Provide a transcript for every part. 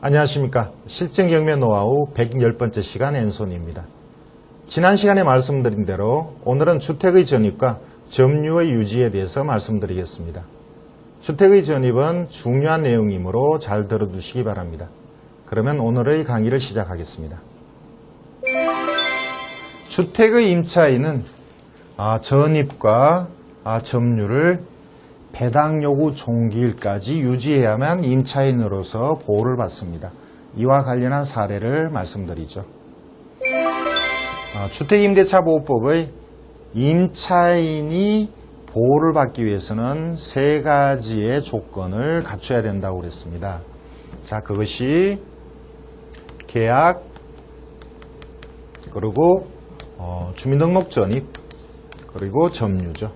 안녕하십니까. 실전경매 노하우 110번째 시간 앤손입니다. 지난 시간에 말씀드린 대로 오늘은 주택의 전입과 점유의 유지에 대해서 말씀드리겠습니다. 주택의 전입은 중요한 내용이므로 잘 들어두시기 바랍니다. 그러면 오늘의 강의를 시작하겠습니다. 주택의 임차인은 전입과 점유를 배당 요구 종기일까지 유지해야만 임차인으로서 보호를 받습니다. 이와 관련한 사례를 말씀드리죠. 주택임대차보호법의 임차인이 보호를 받기 위해서는 세 가지의 조건을 갖춰야 된다고 그랬습니다. 자, 그것이 계약, 그리고 주민등록 전입, 그리고 점유죠.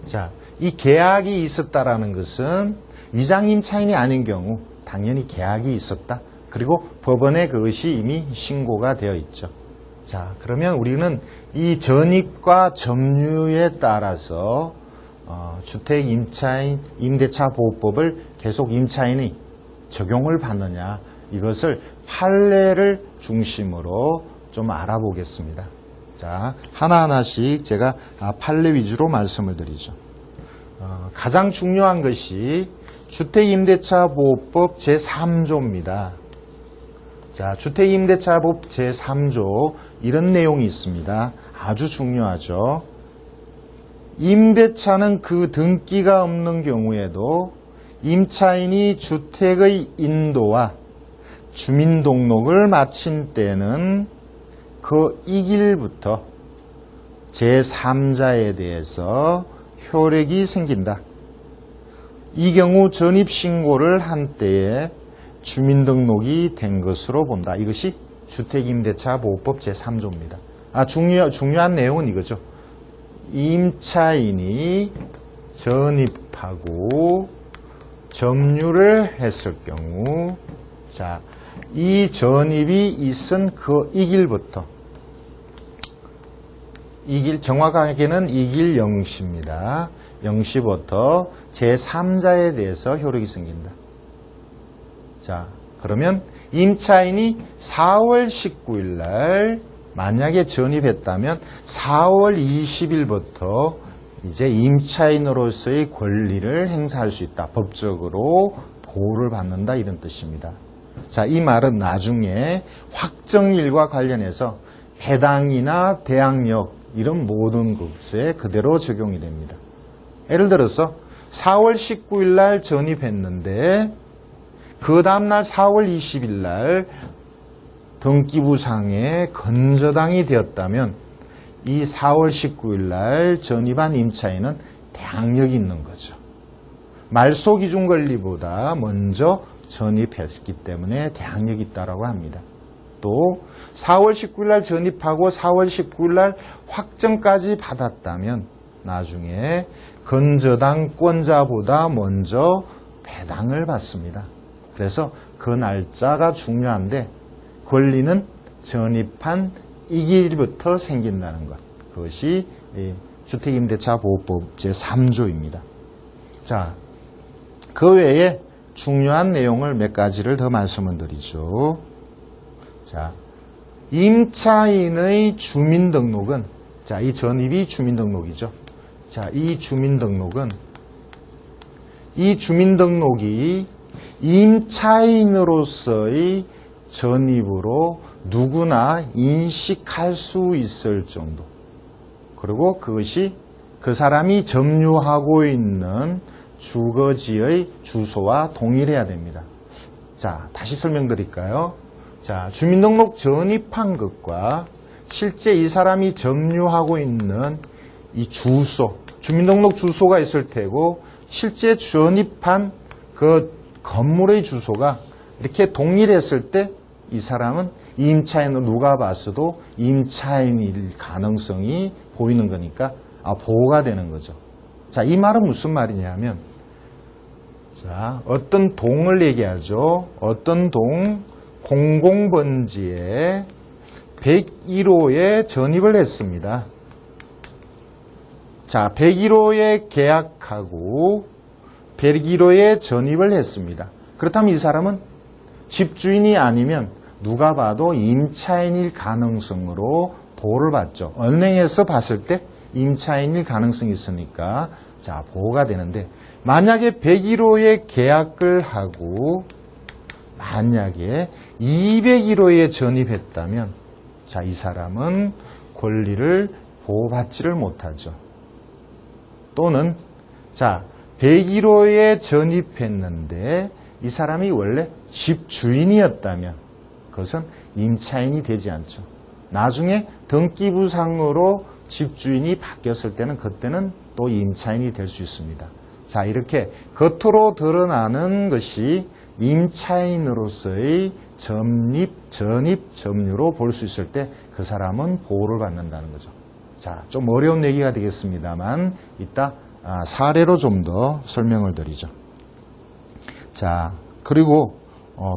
자, 이 계약이 있었다라는 것은 위장임차인이 아닌 경우 당연히 계약이 있었다. 그리고 법원에 그것이 이미 신고가 되어 있죠. 자, 그러면 우리는 이 전입과 점유에 따라서 주택 임차인 임대차 보호법을 계속 임차인이 적용을 받느냐, 이것을 판례를 중심으로 좀 알아보겠습니다. 자, 하나하나씩 제가 판례 위주로 말씀을 드리죠. 가장 중요한 것이 주택임대차보호법 제3조입니다. 자, 주택임대차보호법 제3조 이런 내용이 있습니다. 아주 중요하죠. 임대차는 그 등기가 없는 경우에도 임차인이 주택의 인도와 주민등록을 마친 때는 그 이길부터 제3자에 대해서 효력이 생긴다. 이 경우 전입신고를 한 때에 주민등록이 된 것으로 본다. 이것이 주택임대차보호법 제3조입니다. 중요한 내용은 이거죠. 임차인이 전입하고 점유를 했을 경우, 자, 이 전입이 있은 그 이길부터, 정확하게는 이길 0시입니다. 0시부터 제3자에 대해서 효력이 생긴다. 자, 그러면 임차인이 4월 19일 날 만약에 전입했다면 4월 20일부터 이제 임차인으로서의 권리를 행사할 수 있다. 법적으로 보호를 받는다, 이런 뜻입니다. 자, 이 말은 나중에 확정일과 관련해서 배당이나 대항력 이런 모든 것에 그대로 적용이 됩니다. 예를 들어서 4월 19일 날 전입했는데 그 다음날 4월 20일 날 등기부상에 건저당이 되었다면 이 4월 19일 날 전입한 임차인은 대항력이 있는 거죠. 말소기준 권리보다 먼저 전입했기 때문에 대항력이 있다고 합니다. 또 4월 19일 날 전입하고 4월 19일 날 확정까지 받았다면 나중에 건저당권자보다 먼저 배당을 받습니다. 그래서 그 날짜가 중요한데 권리는 전입한 이길부터 생긴다는 것. 그것이 주택임대차보호법 제3조입니다. 자, 그 외에 중요한 내용을 몇 가지를 더 말씀을 드리죠. 자, 임차인의 주민등록은, 자, 이 전입이 주민등록이죠. 자, 이 주민등록이 임차인으로서의 전입으로 누구나 인식할 수 있을 정도. 그리고 그것이 그 사람이 점유하고 있는 주거지의 주소와 동일해야 됩니다. 자, 다시 설명드릴까요? 자, 주민등록 전입한 것과 실제 이 사람이 점유하고 있는 이 주소, 주민등록 주소가 있을 테고 실제 전입한 그 건물의 주소가 이렇게 동일했을 때 이 사람은 임차인으로 누가 봤어도 임차인일 가능성이 보이는 거니까 보호가 되는 거죠. 자, 이 말은 무슨 말이냐면, 자, 어떤 동을 얘기하죠. 어떤 동 공공번지에 101호에 전입을 했습니다. 자, 101호에 계약하고 101호에 전입을 했습니다. 그렇다면 이 사람은 집주인이 아니면 누가 봐도 임차인일 가능성으로 보호를 받죠. 은행에서 봤을 때 임차인일 가능성이 있으니까 자, 보호가 되는데 만약에 101호에 계약을 하고 만약에 201호에 전입했다면 자, 이 사람은 권리를 보호받지를 못하죠. 또는 자, 101호에 전입했는데 이 사람이 원래 집주인이었다면 그것은 임차인이 되지 않죠. 나중에 등기부상으로 집주인이 바뀌었을 때는 그때는 또 임차인이 될 수 있습니다. 자, 이렇게 겉으로 드러나는 것이 임차인으로서의 전입, 점유로 볼 수 있을 때 그 사람은 보호를 받는다는 거죠. 자, 좀 어려운 얘기가 되겠습니다만 이따 사례로 좀 더 설명을 드리죠. 자, 그리고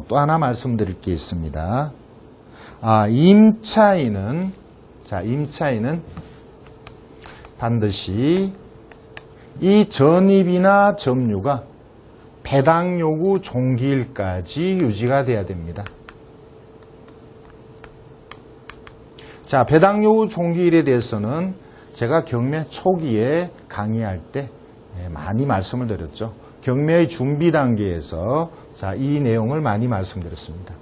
또 하나 말씀드릴 게 있습니다. 임차인은 반드시 이 전입이나 점유가 배당 요구 종기일까지 유지가 돼야 됩니다. 자, 배당 요구 종기일에 대해서는 제가 경매 초기에 강의할 때 많이 말씀을 드렸죠. 경매의 준비 단계에서 자, 이 내용을 많이 말씀드렸습니다.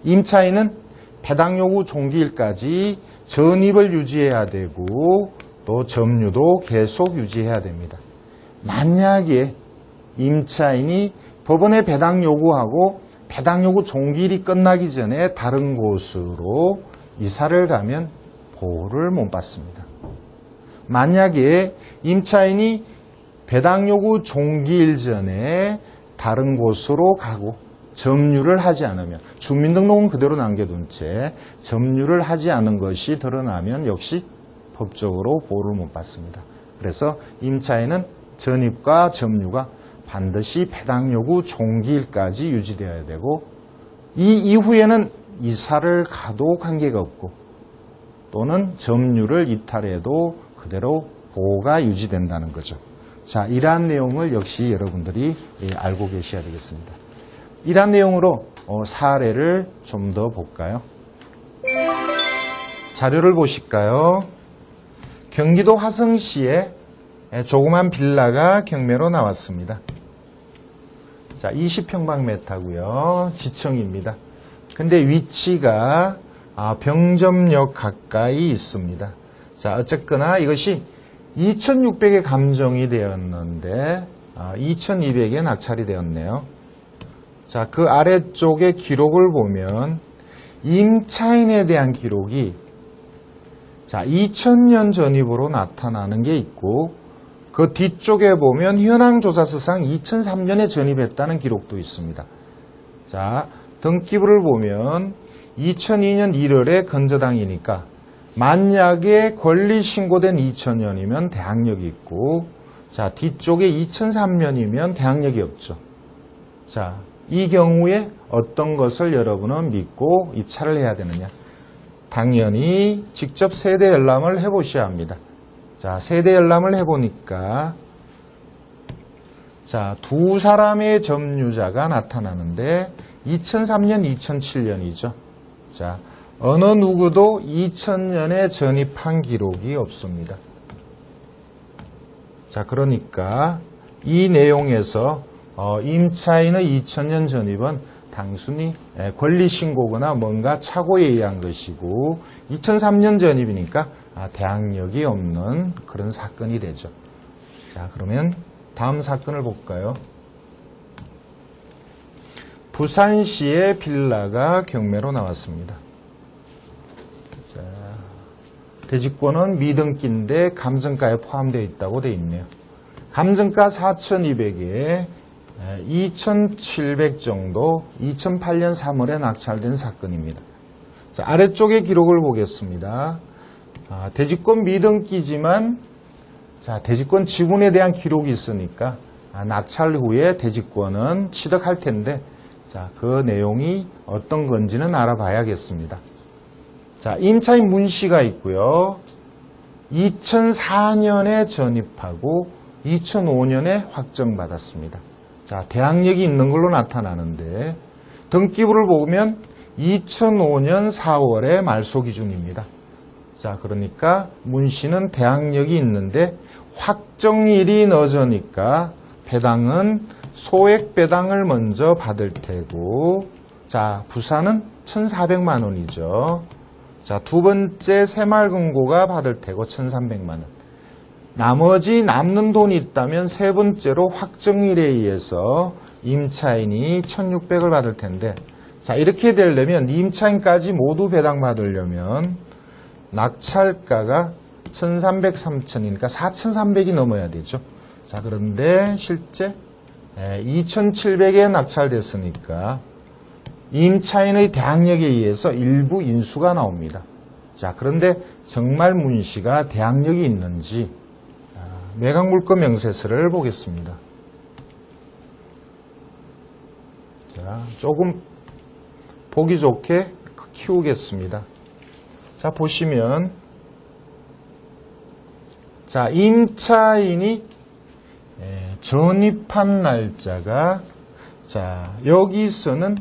임차인은 배당 요구 종기일까지 전입을 유지해야 되고 또 점유도 계속 유지해야 됩니다. 만약에 임차인이 법원에 배당 요구하고 배당 요구 종기일이 끝나기 전에 다른 곳으로 이사를 가면 보호를 못 받습니다. 만약에 임차인이 배당 요구 종기일 전에 다른 곳으로 가고 점유를 하지 않으면 주민등록은 그대로 남겨둔 채 점유를 하지 않은 것이 드러나면 역시 법적으로 보호를 못 받습니다. 그래서 임차인은 전입과 점유가 반드시 배당 요구 종기일까지 유지되어야 되고 이 이후에는 이사를 가도 관계가 없고 또는 점유를 이탈해도 그대로 보호가 유지된다는 거죠. 자, 이러한 내용을 역시 여러분들이 알고 계셔야 되겠습니다. 이러한 내용으로 사례를 좀 더 볼까요? 자료를 보실까요? 경기도 화성시에 조그만 빌라가 경매로 나왔습니다. 자, 20평방미터고요. 지층입니다. 근데 위치가 병점역 가까이 있습니다. 자, 어쨌거나 이것이 2,600에 감정이 되었는데 2,200에 낙찰이 되었네요. 자, 그 아래쪽에 기록을 보면 임차인에 대한 기록이 자, 2000년 전입으로 나타나는 게 있고 그 뒤쪽에 보면 현황조사서상 2003년에 전입했다는 기록도 있습니다. 자, 등기부를 보면 2002년 1월에 건저당이니까 만약에 권리 신고된 2000년이면 대항력이 있고 자, 뒤쪽에 2003년이면 대항력이 없죠. 자, 이 경우에 어떤 것을 여러분은 믿고 입찰을 해야 되느냐? 당연히 직접 세대 열람을 해보셔야 합니다. 자, 세대 열람을 해보니까 자, 두 사람의 점유자가 나타나는데 2003년, 2007년이죠. 자, 어느 누구도 2000년에 전입한 기록이 없습니다. 자, 그러니까 이 내용에서 임차인의 2000년 전입은 단순히 권리신고거나 뭔가 착오에 의한 것이고 2003년 전입이니까 대항력이 없는 그런 사건이 되죠. 자, 그러면 다음 사건을 볼까요? 부산시의 빌라가 경매로 나왔습니다. 자, 대지권은 미등기인데 감정가에 포함되어 있다고 되어 있네요. 감정가 4,200에 2,700 정도 2008년 3월에 낙찰된 사건입니다. 자, 아래쪽의 기록을 보겠습니다. 대지권 미등기지만 자, 대지권 지분에 대한 기록이 있으니까 낙찰 후에 대지권은 취득할 텐데 자, 그 내용이 어떤 건지는 알아봐야겠습니다. 자, 임차인 문씨가 있고요. 2004년에 전입하고 2005년에 확정받았습니다. 자, 대항력이 있는 걸로 나타나는데 등기부를 보면 2005년 4월의 말소 기준입니다. 자, 그러니까 문 씨는 대항력이 있는데 확정일이 늦으니까 배당은 소액 배당을 먼저 받을 테고, 자, 부산은 1,400만 원이죠. 자, 두 번째 새마을금고가 받을 테고 1,300만 원. 나머지 남는 돈이 있다면 세 번째로 확정일에 의해서 임차인이 1,600을 받을 텐데, 자, 이렇게 되려면 임차인까지 모두 배당받으려면 낙찰가가 1,300, 3,000이니까 4,300이 넘어야 되죠. 자, 그런데 실제 2,700에 낙찰됐으니까 임차인의 대항력에 의해서 일부 인수가 나옵니다. 자, 그런데 정말 문 씨가 대항력이 있는지 매각물건 명세서를 보겠습니다. 자, 조금 보기 좋게 키우겠습니다. 자, 보시면, 자, 임차인이 전입한 날짜가, 자, 여기서는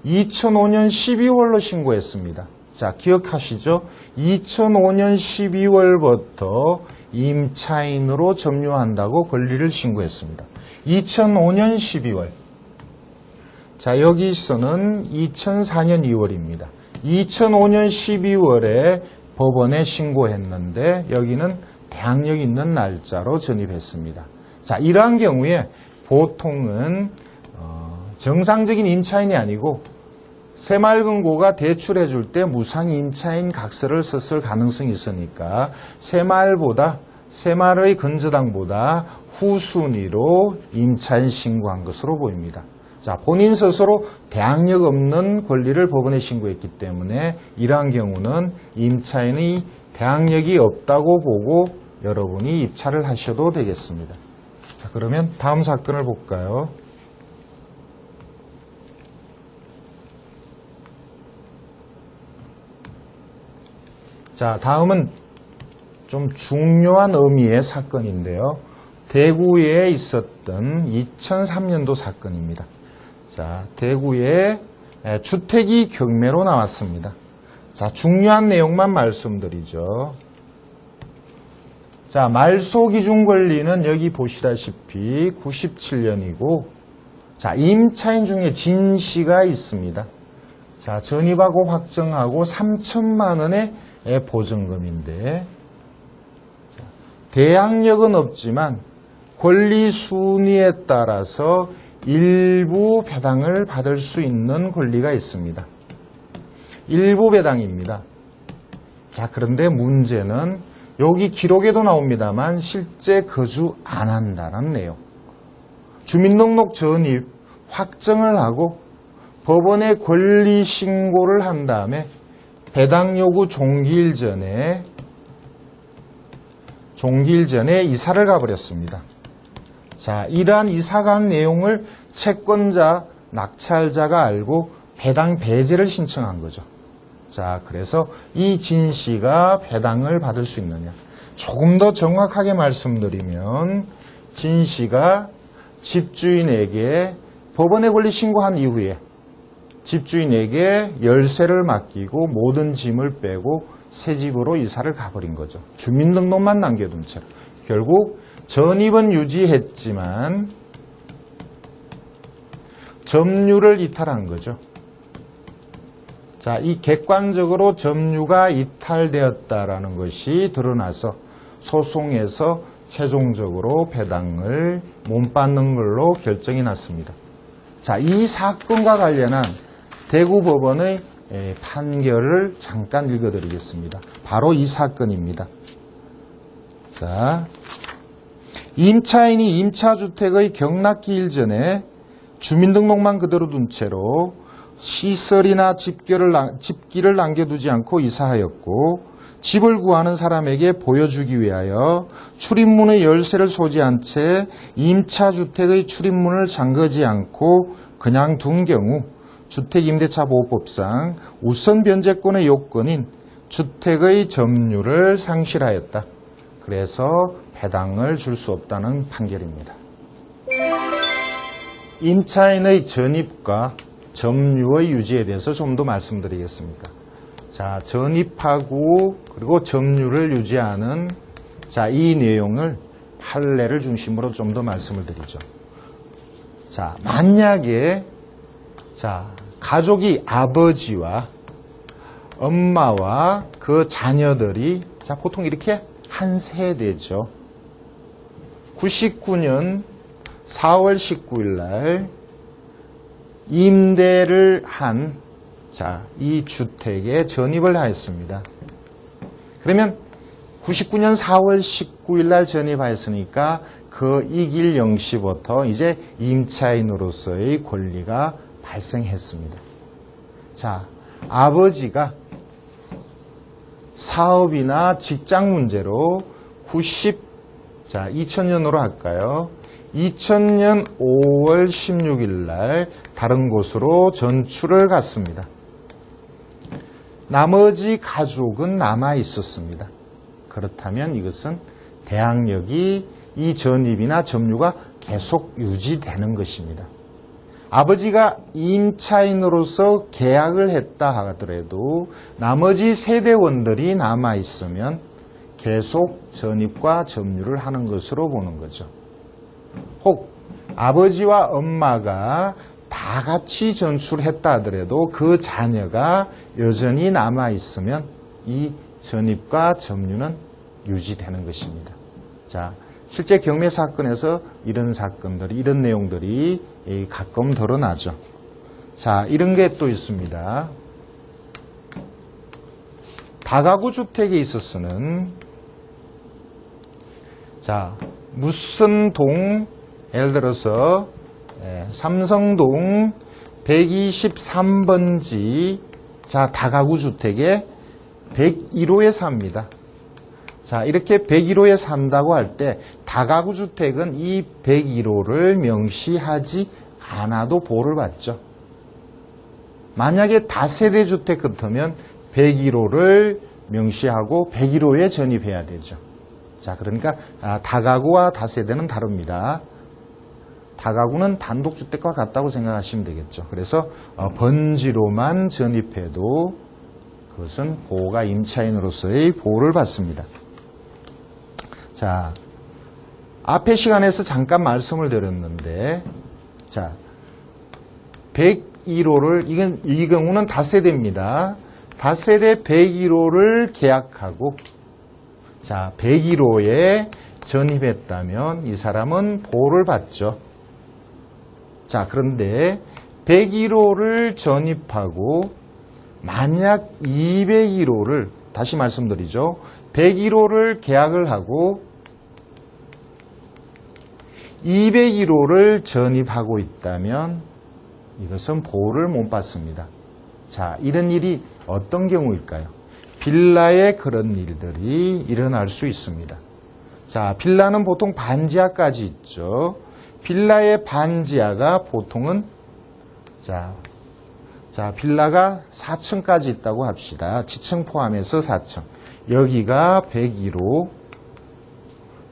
2005년 12월로 신고했습니다. 자, 기억하시죠? 2005년 12월부터 임차인으로 점유한다고 권리를 신고했습니다. 2005년 12월. 자, 여기서는 2004년 2월입니다. 2005년 12월에 법원에 신고했는데 여기는 대항력 있는 날짜로 전입했습니다. 자, 이러한 경우에 보통은 정상적인 임차인이 아니고 새마을금고가 대출해 줄 때 무상 임차인 각서를 썼을 가능성이 있으니까 새마을의 건저당보다 후순위로 임차인 신고한 것으로 보입니다. 자, 본인 스스로 대항력 없는 권리를 법원에 신고했기 때문에 이러한 경우는 임차인의 대항력이 없다고 보고 여러분이 입찰을 하셔도 되겠습니다. 자, 그러면 다음 사건을 볼까요? 자, 다음은 좀 중요한 의미의 사건인데요. 대구에 있었던 2003년도 사건입니다. 자, 대구에 주택이 경매로 나왔습니다. 자, 중요한 내용만 말씀드리죠. 자, 말소 기준 권리는 여기 보시다시피 97년이고, 자, 임차인 중에 진 씨가 있습니다. 자, 전입하고 확정하고 3천만 원의 보증금인데, 대항력은 없지만 권리 순위에 따라서 일부 배당을 받을 수 있는 권리가 있습니다. 일부 배당입니다. 자, 그런데 문제는 여기 기록에도 나옵니다만 실제 거주 안 한다는 내용. 주민등록 전입 확정을 하고 법원에 권리 신고를 한 다음에 배당 요구 종기일 전에 이사를 가버렸습니다. 자, 이러한 이사 간 내용을 채권자, 낙찰자가 알고 배당 배제를 신청한 거죠. 자, 그래서 이 진 씨가 배당을 받을 수 있느냐. 조금 더 정확하게 말씀드리면 진 씨가 집주인에게 법원에 권리 신고한 이후에 집주인에게 열쇠를 맡기고 모든 짐을 빼고 새 집으로 이사를 가버린 거죠. 주민등록만 남겨둔 채로. 결국 전입은 유지했지만 점유를 이탈한 거죠. 자, 이 객관적으로 점유가 이탈되었다라는 것이 드러나서 소송에서 최종적으로 배당을 못 받는 걸로 결정이 났습니다. 자, 이 사건과 관련한 대구법원의 판결을 잠깐 읽어드리겠습니다. 바로 이 사건입니다. 자, 임차인이 임차주택의 경락기일 전에 주민등록만 그대로 둔 채로 시설이나 집기를 남겨두지 않고 이사하였고 집을 구하는 사람에게 보여주기 위하여 출입문의 열쇠를 소지한 채 임차주택의 출입문을 잠그지 않고 그냥 둔 경우 주택임대차보호법상 우선 변제권의 요건인 주택의 점유를 상실하였다. 그래서 배당을 줄 수 없다는 판결입니다. 임차인의 전입과 점유의 유지에 대해서 좀 더 말씀드리겠습니다. 자, 전입하고 그리고 점유를 유지하는 자, 이 내용을 판례를 중심으로 좀 더 말씀을 드리죠. 자, 만약에 자, 가족이 아버지와 엄마와 그 자녀들이 자, 보통 이렇게 한 세대죠. 99년 4월 19일 날 임대를 한 자, 이 주택에 전입을 하였습니다. 그러면 99년 4월 19일 날 전입하였으니까 그 이길 0시부터 이제 임차인으로서의 권리가 발생했습니다. 자, 아버지가 사업이나 직장 문제로 2000년으로 할까요? 2000년 5월 16일 날 다른 곳으로 전출을 갔습니다. 나머지 가족은 남아 있었습니다. 그렇다면 이것은 대항력이 이 전입이나 점유가 계속 유지되는 것입니다. 아버지가 임차인으로서 계약을 했다 하더라도 나머지 세대원들이 남아 있으면 계속 전입과 점유를 하는 것으로 보는 거죠. 혹 아버지와 엄마가 다 같이 전출했다 하더라도 그 자녀가 여전히 남아 있으면 이 전입과 점유는 유지되는 것입니다. 자, 실제 경매 사건에서 이런 사건들이, 이런 내용들이 가끔 드러나죠. 자, 이런 게 또 있습니다. 다가구 주택에 있어서는 자, 무슨 동, 예를 들어서 삼성동 123번지 자, 다가구 주택에 101호에 삽니다. 자, 이렇게 101호에 산다고 할 때 다가구 주택은 이 101호를 명시하지 않아도 보호를 받죠. 만약에 다세대 주택 같으면 101호를 명시하고 101호에 전입해야 되죠. 자, 그러니까 다가구와 다세대는 다릅니다. 다가구는 단독주택과 같다고 생각하시면 되겠죠. 그래서 번지로만 전입해도 그것은 보호가 임차인으로서의 보호를 받습니다. 자, 앞의 시간에서 잠깐 말씀을 드렸는데, 자, 101호를, 이 경우는 다세대입니다. 다세대 101호를 계약하고, 자, 101호에 전입했다면 이 사람은 보호를 받죠. 자, 그런데 101호를 전입하고 만약 201호를 다시 말씀드리죠. 101호를 계약을 하고 201호를 전입하고 있다면 이것은 보호를 못 받습니다. 자, 이런 일이 어떤 경우일까요? 빌라에 그런 일들이 일어날 수 있습니다. 자, 빌라는 보통 반지하까지 있죠. 빌라의 반지하가 보통은 자, 빌라가 4층까지 있다고 합시다. 지층 포함해서 4층. 여기가 101호.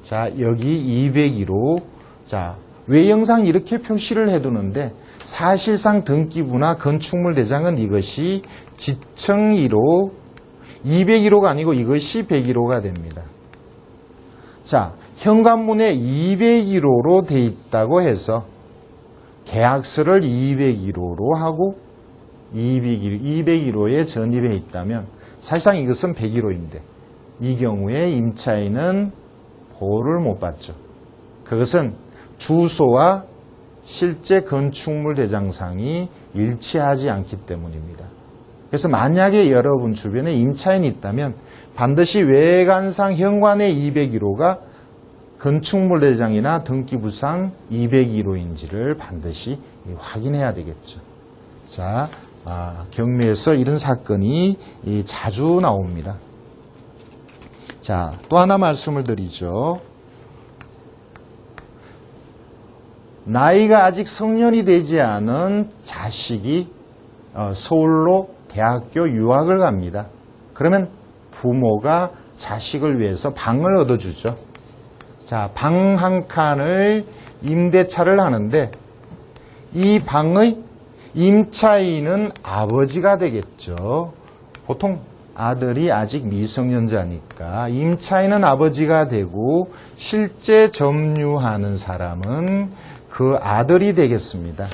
자, 여기 201호. 자, 외형상 이렇게 표시를 해두는데 사실상 등기부나 건축물 대장은 이것이 지층 1호, 201호가 아니고 이것이 101호가 됩니다. 자, 현관문에 201호로 돼 있다고 해서 계약서를 201호로 하고 201호에 전입해 있다면 사실상 이것은 101호인데 이 경우에 임차인은 보호를 못 받죠. 그것은 주소와 실제 건축물 대장상이 일치하지 않기 때문입니다. 그래서 만약에 여러분 주변에 임차인이 있다면 반드시 외관상 현관의 201호가 건축물 대장이나 등기부상 201호인지를 반드시 확인해야 되겠죠. 자, 경매에서 이런 사건이 자주 나옵니다. 자, 또 하나 말씀을 드리죠. 나이가 아직 성년이 되지 않은 자식이 서울로 대학교 유학을 갑니다. 그러면 부모가 자식을 위해서 방을 얻어주죠. 자, 방 한 칸을 임대차를 하는데 이 방의 임차인은 아버지가 되겠죠. 보통 아들이 아직 미성년자니까 임차인은 아버지가 되고 실제 점유하는 사람은 그 아들이 되겠습니다.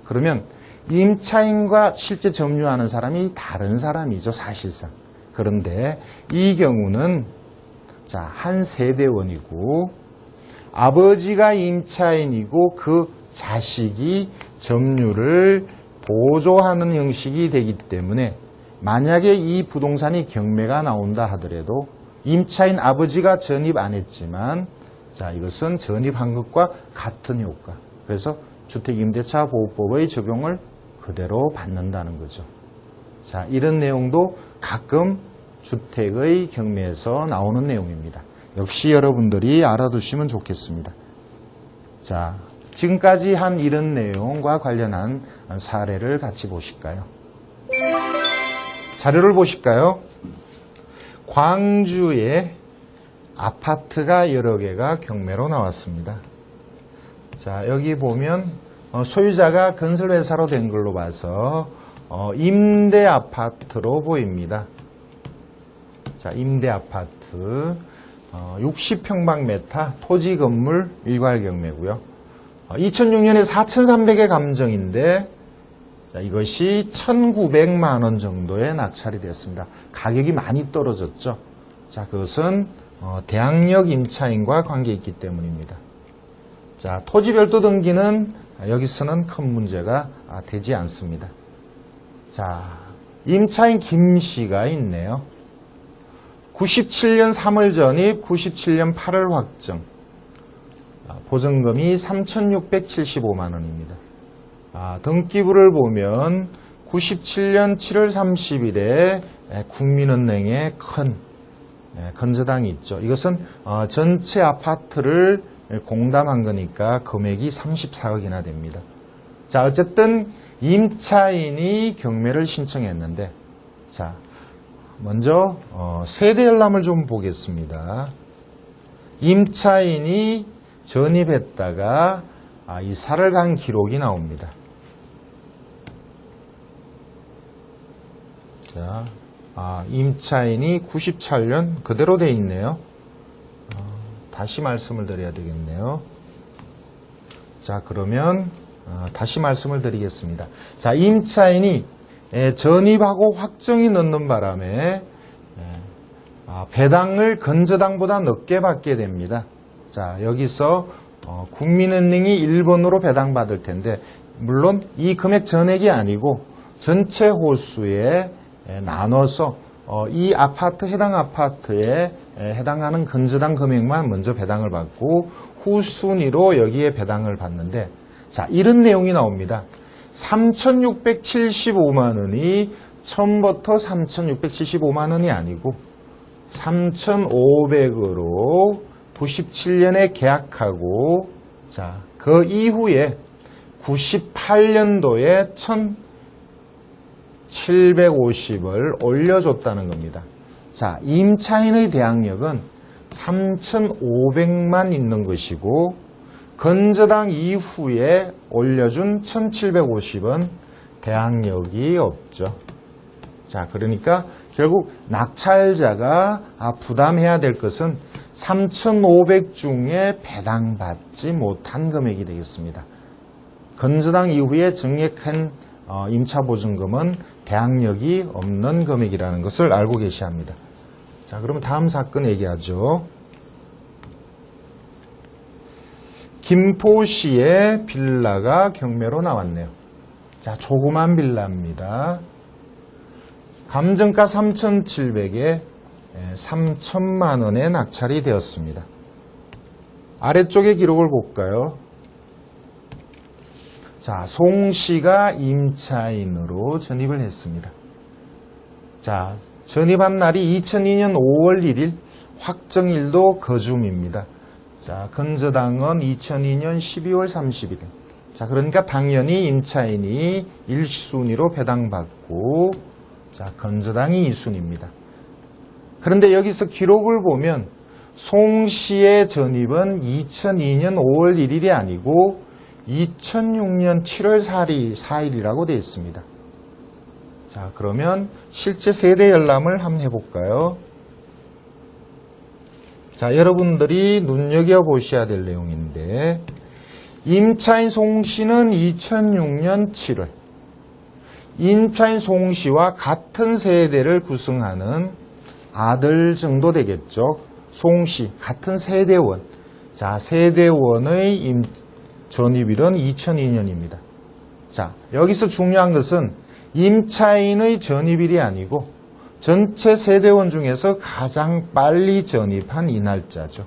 그러면 임차인과 실제 점유하는 사람이 다른 사람이죠, 사실상. 그런데 이 경우는 한 세대원이고 아버지가 임차인이고 그 자식이 점유를 보조하는 형식이 되기 때문에 만약에 이 부동산이 경매가 나온다 하더라도 임차인 아버지가 전입 안 했지만 이것은 전입한 것과 같은 효과. 그래서 주택임대차보호법의 적용을 그대로 받는다는 거죠. 이런 내용도 가끔 주택의 경매에서 나오는 내용입니다. 역시 여러분들이 알아두시면 좋겠습니다. 지금까지 한 이런 내용과 관련한 사례를 같이 보실까요? 자료를 보실까요? 광주에 아파트가 여러 개가 경매로 나왔습니다. 여기 보면 소유자가 건설회사로 된 걸로 봐서 임대 아파트로 보입니다. 임대 아파트 60평방미터 토지 건물 일괄 경매고요. 2006년에 4,300의 감정인데 이것이 1,900만 원 정도에 낙찰이 됐습니다. 가격이 많이 떨어졌죠. 그것은 대항력 임차인과 관계 있기 때문입니다. 토지 별도 등기는 여기서는 큰 문제가 되지 않습니다. 임차인 김 씨가 있네요. 97년 3월 전입, 97년 8월 확정. 보증금이 3,675만 원입니다. 등기부를 보면 97년 7월 30일에 국민은행에 큰 건저당이 있죠. 이것은 전체 아파트를 공담한 거니까 금액이 34억이나 됩니다. 어쨌든 임차인이 경매를 신청했는데 먼저 세대 열람을 좀 보겠습니다. 임차인이 전입했다가 이사를 간 기록이 나옵니다. 임차인이 97년 그대로 돼 있네요. 다시 말씀을 드려야 되겠네요. 그러면 다시 말씀을 드리겠습니다. 임차인이 전입하고 확정이 넣는 바람에 배당을 건저당보다 늦게 받게 됩니다. 여기서 국민은행이 1번으로 배당받을 텐데 물론 이 금액 전액이 아니고 전체 호수에 나눠서 이 아파트 해당 아파트에 해당하는 건저당 금액만 먼저 배당을 받고 후순위로 여기에 배당을 받는데 이런 내용이 나옵니다. 3,675만 원이 처음부터 3,675만 원이 아니고 3,500으로 97년에 계약하고 그 이후에 98년도에 1,750을 올려줬다는 겁니다. 임차인의 대항력은 3,500만 있는 것이고 건저당 이후에 올려준 1,750은 대항력이 없죠. 그러니까 결국 낙찰자가 부담해야 될 것은 3,500 중에 배당받지 못한 금액이 되겠습니다. 건저당 이후에 증액한 임차보증금은 대항력이 없는 금액이라는 것을 알고 계셔야 합니다. 그러면 다음 사건 얘기하죠. 김포시의 빌라가 경매로 나왔네요. 조그만 빌라입니다. 감정가 3,700에 3,000만 원에 낙찰이 되었습니다. 아래쪽의 기록을 볼까요? 송씨가 임차인으로 전입을 했습니다. 전입한 날이 2002년 5월 1일, 확정일도 거줌입니다. 건저당은 2002년 12월 30일. 그러니까 당연히 임차인이 1순위로 배당받고, 건저당이 2순위입니다. 그런데 여기서 기록을 보면 송 씨의 전입은 2002년 5월 1일이 아니고 2006년 7월 4일이라고 되어 있습니다. 자, 그러면 실제 세대 열람을 한번 해볼까요? 자, 여러분들이 눈여겨보셔야 될 내용인데, 임차인 송씨는 2006년 7월, 임차인 송씨와 같은 세대를 구성하는 아들 정도 되겠죠. 송씨, 같은 세대원. 자, 세대원의 전입일은 2002년입니다. 자, 여기서 중요한 것은 임차인의 전입일이 아니고 전체 세대원 중에서 가장 빨리 전입한 이 날짜죠.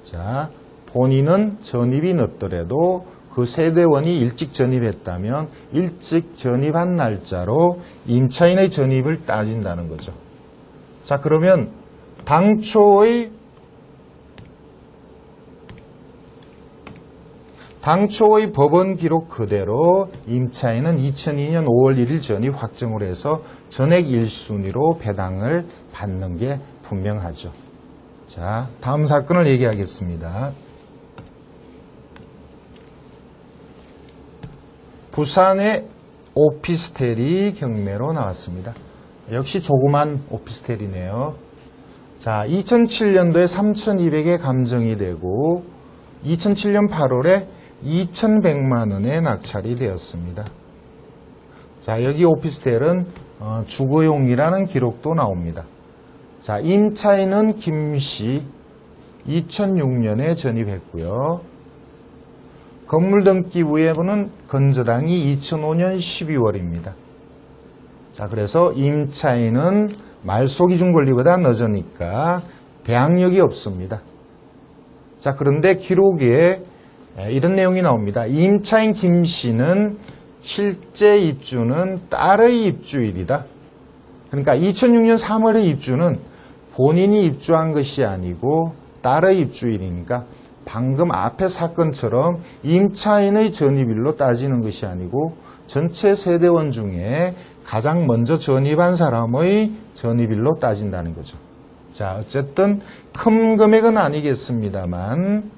자, 본인은 전입이 늦더라도 그 세대원이 일찍 전입했다면 일찍 전입한 날짜로 임차인의 전입을 따진다는 거죠. 자, 그러면 당초의 법원 기록 그대로 임차인은 2002년 5월 1일 전입 확정을 해서 전액 1순위로 배당을 받는 게 분명하죠. 자, 다음 사건을 얘기하겠습니다. 부산의 오피스텔이 경매로 나왔습니다. 역시 조그만 오피스텔이네요. 자, 2007년도에 3,200에 감정이 되고 2007년 8월에 2,100만 원에 낙찰이 되었습니다. 자, 여기 오피스텔은 주거용이라는 기록도 나옵니다. 자, 임차인은 김씨 2006년에 전입했고요. 건물 등기 위에는 건저당이 2005년 12월입니다. 자, 그래서 임차인은 말소기준 권리보다 늦으니까 대항력이 없습니다. 자, 그런데 기록에 이런 내용이 나옵니다. 임차인 김씨는 실제 입주는 딸의 입주일이다. 그러니까 2006년 3월의 입주는 본인이 입주한 것이 아니고 딸의 입주일이니까 방금 앞의 사건처럼 임차인의 전입일로 따지는 것이 아니고 전체 세대원 중에 가장 먼저 전입한 사람의 전입일로 따진다는 거죠. 자, 어쨌든 큰 금액은 아니겠습니다만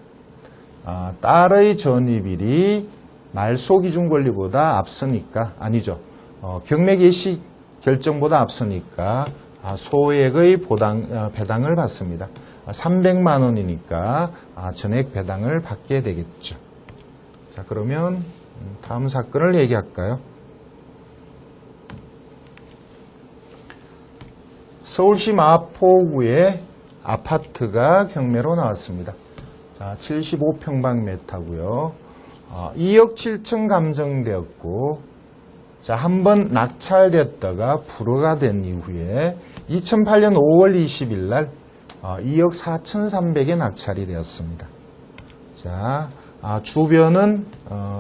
딸의 전입일이 말소기준 권리보다 앞서니까 아니죠. 경매 개시 결정보다 앞서니까 소액의 배당을 받습니다. 300만 원이니까 전액 배당을 받게 되겠죠. 자, 그러면 다음 사건을 얘기할까요? 서울시 마포구의 아파트가 경매로 나왔습니다. 자, 75평방미터고요. 2억 7천 감정되었고, 자, 한번 낙찰됐다가 불허가 된 이후에 2008년 5월 20일 날 2억 4,300에 낙찰이 되었습니다. 자, 주변은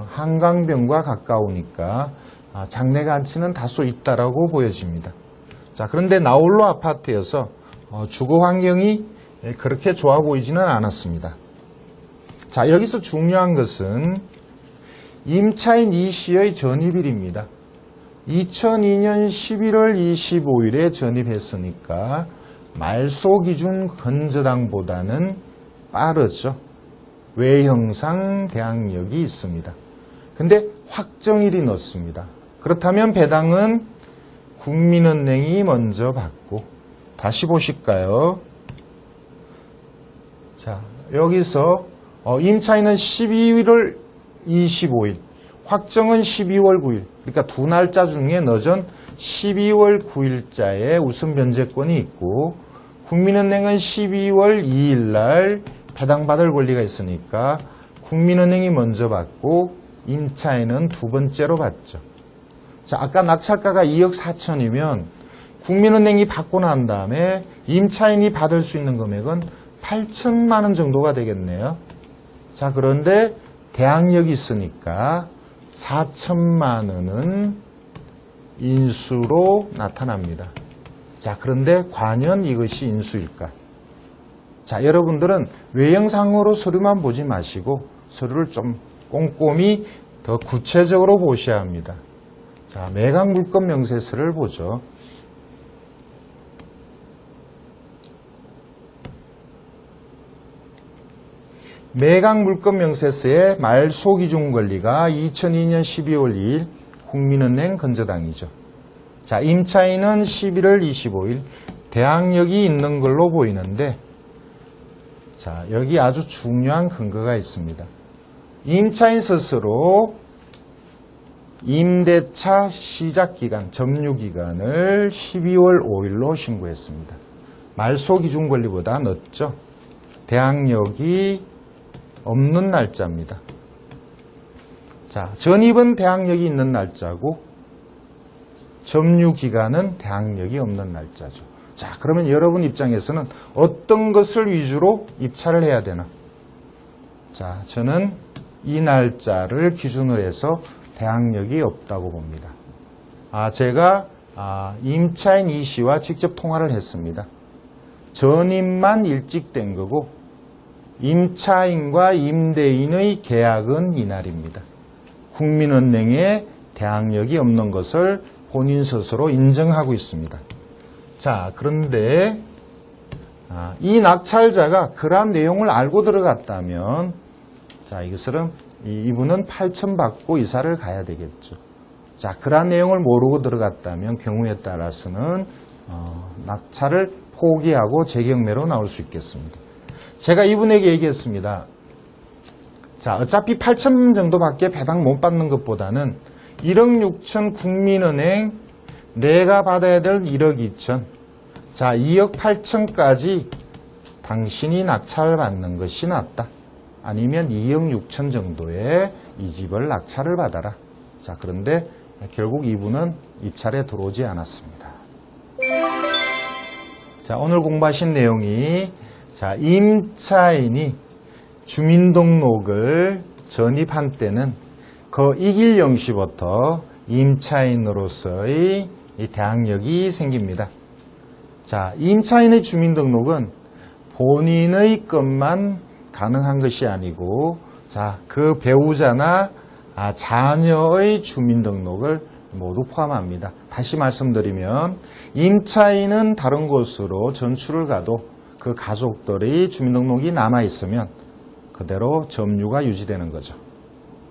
한강변과 가까우니까 장래 가치는 다소 있다라고 보여집니다. 자, 그런데 나홀로 아파트여서 주거 환경이 그렇게 좋아 보이지는 않았습니다. 자, 여기서 중요한 것은 임차인 이 씨의 전입일입니다. 2002년 11월 25일에 전입했으니까 말소기준 건저당보다는 빠르죠. 외형상 대항력이 있습니다. 근데 확정일이 늦습니다. 그렇다면 배당은 국민은행이 먼저 받고, 다시 보실까요? 자, 여기서 임차인은 12월 25일, 확정은 12월 9일, 그러니까 두 날짜 중에 늦은 12월 9일자에 우선 변제권이 있고, 국민은행은 12월 2일 날 배당받을 권리가 있으니까 국민은행이 먼저 받고 임차인은 두 번째로 받죠. 자, 아까 낙찰가가 2억 4천이면 국민은행이 받고 난 다음에 임차인이 받을 수 있는 금액은 8천만 원 정도가 되겠네요. 자, 그런데 대항력이 있으니까 4천만 원은 인수로 나타납니다. 자, 그런데 과연 이것이 인수일까? 자, 여러분들은 외형상으로 서류만 보지 마시고 서류를 좀 꼼꼼히 더 구체적으로 보셔야 합니다. 자, 매각 물건 명세서를 보죠. 매각 물건 명세서의 말소기준 권리가 2002년 12월 2일 국민은행 건저당이죠. 자, 임차인은 11월 25일 대항력이 있는 걸로 보이는데, 자, 여기 아주 중요한 근거가 있습니다. 임차인 스스로 임대차 시작기간, 점유기간을 12월 5일로 신고했습니다. 말소기준 권리보다 늦죠. 대항력이 없는 날짜입니다. 자, 전입은 대항력이 있는 날짜고 점유기간은 대항력이 없는 날짜죠. 자, 그러면 여러분 입장에서는 어떤 것을 위주로 입찰을 해야 되나? 자, 저는 이 날짜를 기준으로 해서 대항력이 없다고 봅니다. 제가 임차인 이 씨와 직접 통화를 했습니다. 전입만 일찍 된 거고 임차인과 임대인의 계약은 이날입니다. 국민은행에 대항력이 없는 것을 본인 스스로 인정하고 있습니다. 자, 그런데 이 낙찰자가 그러한 내용을 알고 들어갔다면, 자, 이분은 8천 받고 이사를 가야 되겠죠. 자, 그러한 내용을 모르고 들어갔다면 경우에 따라서는 낙찰을 포기하고 재경매로 나올 수 있겠습니다. 제가 이분에게 얘기했습니다. 자, 어차피 8천 정도밖에 배당 못 받는 것보다는 1억 6천 국민은행 내가 받아야 될 1억 2천, 자, 2억 8천까지 당신이 낙찰을 받는 것이 낫다. 아니면 2억 6천 정도의 이 집을 낙찰을 받아라. 자, 그런데 결국 이분은 입찰에 들어오지 않았습니다. 자, 오늘 공부하신 내용이, 자, 임차인이 주민등록을 전입한 때는 그 이길 0시부터 임차인으로서의 이 대항력이 생깁니다. 자, 임차인의 주민등록은 본인의 것만 가능한 것이 아니고, 자, 그 배우자나 자녀의 주민등록을 모두 포함합니다. 다시 말씀드리면 임차인은 다른 곳으로 전출을 가도 그 가족들의 주민등록이 남아있으면 그대로 점유가 유지되는 거죠.